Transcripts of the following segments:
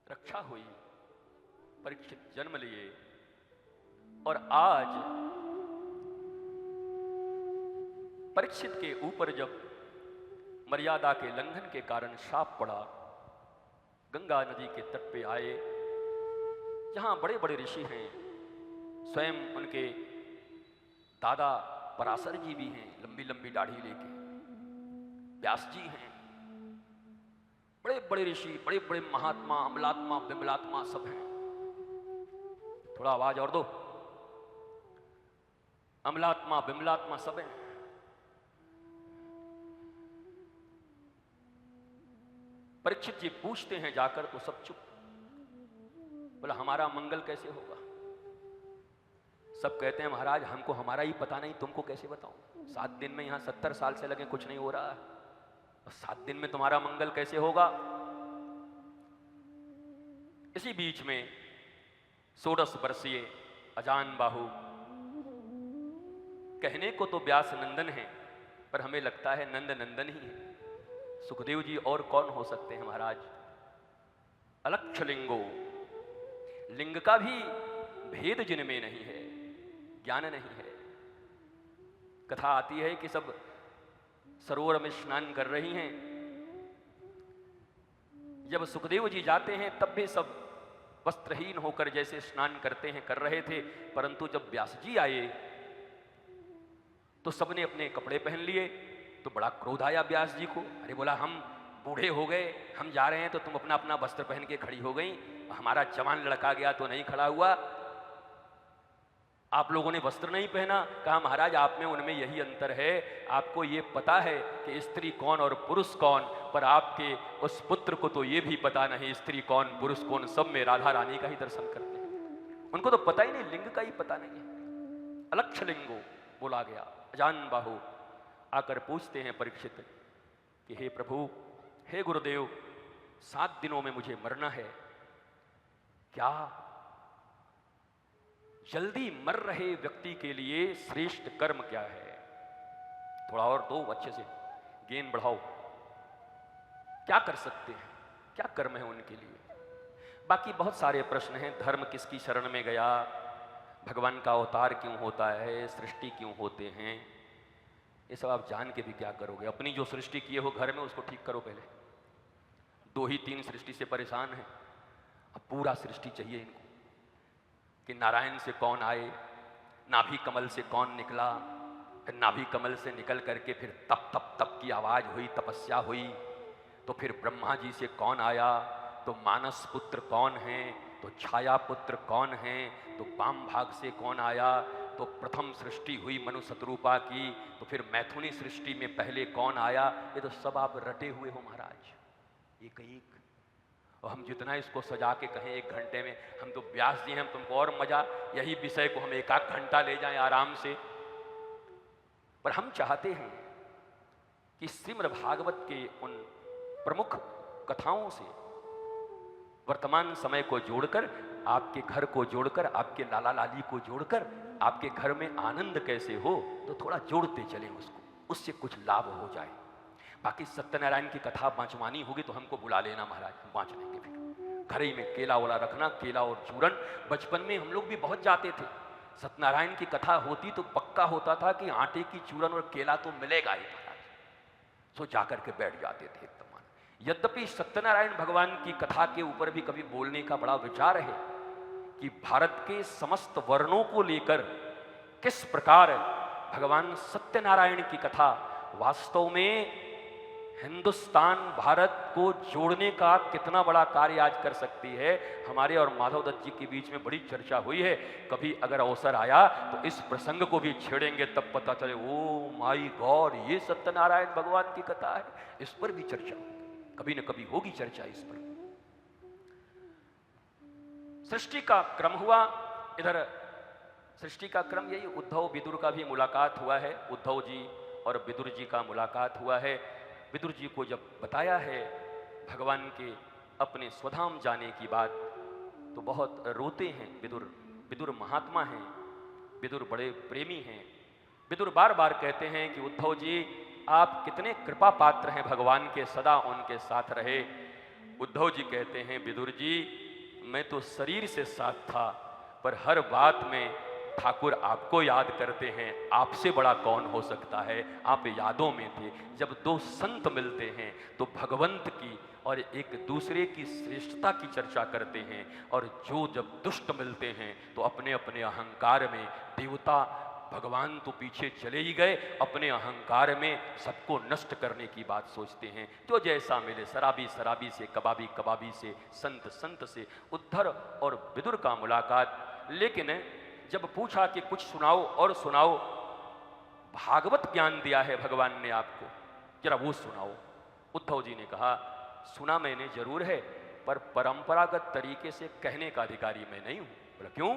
रक्षा हुई, परीक्षित जन्म लिए और आज परीक्षित के ऊपर जब मर्यादा के लंघन के कारण शाप पड़ा, गंगा नदी के तट पे आए, जहां बड़े बड़े ऋषि हैं, स्वयं उनके दादा पराशर जी भी हैं, लंबी लंबी दाढ़ी लेके, व्यास जी हैं, बड़े बड़े ऋषि, बड़े बड़े महात्मा, अमलात्मा, विमलात्मा सब हैं। थोड़ा आवाज और दो। अमलात्मा, विमलात्मा सब हैं। परीक्षित जी पूछते हैं जाकर तो सब चुप। बोला हमारा मंगल कैसे होगा? सब कहते हैं महाराज हमको हमारा ही पता नहीं, तुमको कैसे बताऊं? 7 दिन में यहां 70 साल से लगे कुछ नहीं हो रहा है, और 7 दिन में तुम्हारा मंगल कैसे होगा? इसी बीच में 16 वर्षीय अजान बाहु, कहने को तो व्यास नंदन है, पर हमें लगता है नंद नंदन ही है। सुखदेव जी और कौन हो सकते हैं महाराज? अलक्ष लिंगो, लिंग का भी भेद जिनमें नहीं है, ज्ञान नहीं है। कथा आती है कि सब सरोवर में स्नान कर रही हैं, जब सुखदेव जी जाते हैं तब भी सब वस्त्रहीन होकर जैसे स्नान करते हैं कर रहे थे, परंतु जब व्यास जी आए तो सबने अपने कपड़े पहन लिए। तो बड़ा क्रोध आया व्यास जी को। अरे बोला हम बूढ़े हो गए, हम जा रहे हैं तो तुम अपना अपना वस्त्र पहन के खड़ी हो गई, हमारा जवान लड़का गया तो नहीं खड़ा हुआ, आप लोगों ने वस्त्र नहीं पहना। कहा महाराज आप में उनमें यही अंतर है, आपको ये पता है कि स्त्री कौन और पुरुष कौन, पर आपके उस पुत्र को तो ये भी पता नहीं स्त्री कौन पुरुष कौन, सब में राधा रानी का ही दर्शन करते हैं, उनको तो पता ही नहीं, लिंग का ही पता नहीं है। अलक्ष लिंगो बोला गया। अजान बाहु आकर पूछते हैं परीक्षित कि हे प्रभु, हे गुरुदेव, 7 दिनों में मुझे मरना है, क्या जल्दी मर रहे व्यक्ति के लिए श्रेष्ठ कर्म क्या है? थोड़ा और दो, अच्छे से गेन बढ़ाओ। क्या कर सकते हैं, क्या कर्म है उनके लिए? बाकी बहुत सारे प्रश्न हैं। धर्म किसकी शरण में गया, भगवान का अवतार क्यों होता है, सृष्टि क्यों होते हैं, ये सब आप जान के भी क्या करोगे? अपनी जो सृष्टि किए हो घर में उसको ठीक करो पहले। 2 ही 3 सृष्टि से परेशान है, अब पूरा सृष्टि चाहिए इनको कि नारायण से कौन आए, नाभि कमल से कौन निकला, फिर नाभि कमल से निकल करके फिर तप तप तप की आवाज हुई, तपस्या हुई, तो फिर ब्रह्मा जी से कौन आया, तो मानस पुत्र कौन है, तो छाया पुत्र कौन है, तो वाम भाग से कौन आया, तो प्रथम सृष्टि हुई मनु शतरूपा की, तो फिर मैथुनी सृष्टि में पहले कौन आया, ये तो सब आप रटे हुए हो महाराज, एक एक। और हम जितना इसको सजा के कहें 1 घंटे में, हम तो व्यास जी हैं, हम तुमको और मजा, यही विषय को हम 1-1 घंटा ले जाएं आराम से। पर हम चाहते हैं कि श्रीमद् भागवत के उन प्रमुख कथाओं से वर्तमान समय को जोड़कर, आपके घर को जोड़कर, आपके लाला लाली को जोड़कर, आपके घर में आनंद कैसे हो, तो थोड़ा जोड़ते चलें उसको, उससे कुछ लाभ हो जाए। बाकी सत्यनारायण की कथा बांचवानी होगी तो हमको बुला लेना महाराज, हम बांच लेंगे। फिर घर ही में केला वाला रखना, केला और चूरन। बचपन में हम लोग भी बहुत जाते थे, सत्यनारायण की कथा होती तो पक्का होता था कि आटे की चूरन और केला तो मिलेगा ही महाराज, सो जाकर के बैठ जाते थे एकदम। यद्यपि सत्यनारायण भगवान की कथा के ऊपर भी कभी बोलने का बड़ा विचार है कि भारत के समस्त वर्णों को लेकर किस प्रकार भगवान सत्यनारायण की कथा वास्तव में हिंदुस्तान भारत को जोड़ने का कितना बड़ा कार्य आज कर सकती है। हमारे और माधव दत्त जी के बीच में बड़ी चर्चा हुई है, कभी अगर अवसर आया तो इस प्रसंग को भी छेड़ेंगे, तब पता चले ओ माई गॉड ये सत्यनारायण भगवान की कथा है, इस पर भी चर्चा कभी न कभी होगी, चर्चा इस पर। सृष्टि का क्रम हुआ, इधर सृष्टि का क्रम यही, उद्धव विदुर का भी मुलाकात हुआ है, उद्धव जी और विदुर जी का मुलाकात हुआ है। विदुर जी को जब बताया है भगवान के अपने स्वधाम जाने की बात, तो बहुत रोते हैं विदुर। विदुर महात्मा हैं, विदुर बड़े प्रेमी हैं। विदुर बार बार कहते हैं कि उद्धव जी आप कितने कृपा पात्र हैं भगवान के, सदा उनके साथ रहे। उद्धव जी कहते हैं, विदुर जी मैं तो शरीर से साथ था, पर हर बात में ठाकुर आपको याद करते हैं, आपसे बड़ा कौन हो सकता है, आप यादों में थे। जब दो संत मिलते हैं तो भगवंत की और एक दूसरे की श्रेष्ठता की चर्चा करते हैं, और जो जब दुष्ट मिलते हैं तो अपने अपने अहंकार में, देवता भगवान तो पीछे चले ही गए, अपने अहंकार में सबको नष्ट करने की बात सोचते हैं। तो जैसा मिले, शराबी शराबी से, कबाबी कबाबी से, संत संत से, उद्धव और विदुर का मुलाकात। लेकिन जब पूछा कि कुछ सुनाओ और सुनाओ, भागवत ज्ञान दिया है भगवान ने आपको, जरा वो सुनाओ। उद्धव जी ने कहा, सुना मैंने जरूर है, पर परंपरागत तरीके से कहने का अधिकारी मैं नहीं हूं। बोला क्यों?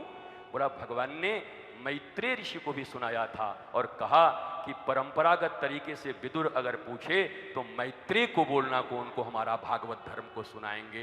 बोला भगवान ने मैत्रेय ऋषि को भी सुनाया था और कहा कि परंपरागत तरीके से विदुर अगर पूछे तो मैत्रेय को बोलना को उनको हमारा भागवत धर्म को सुनाएंगे।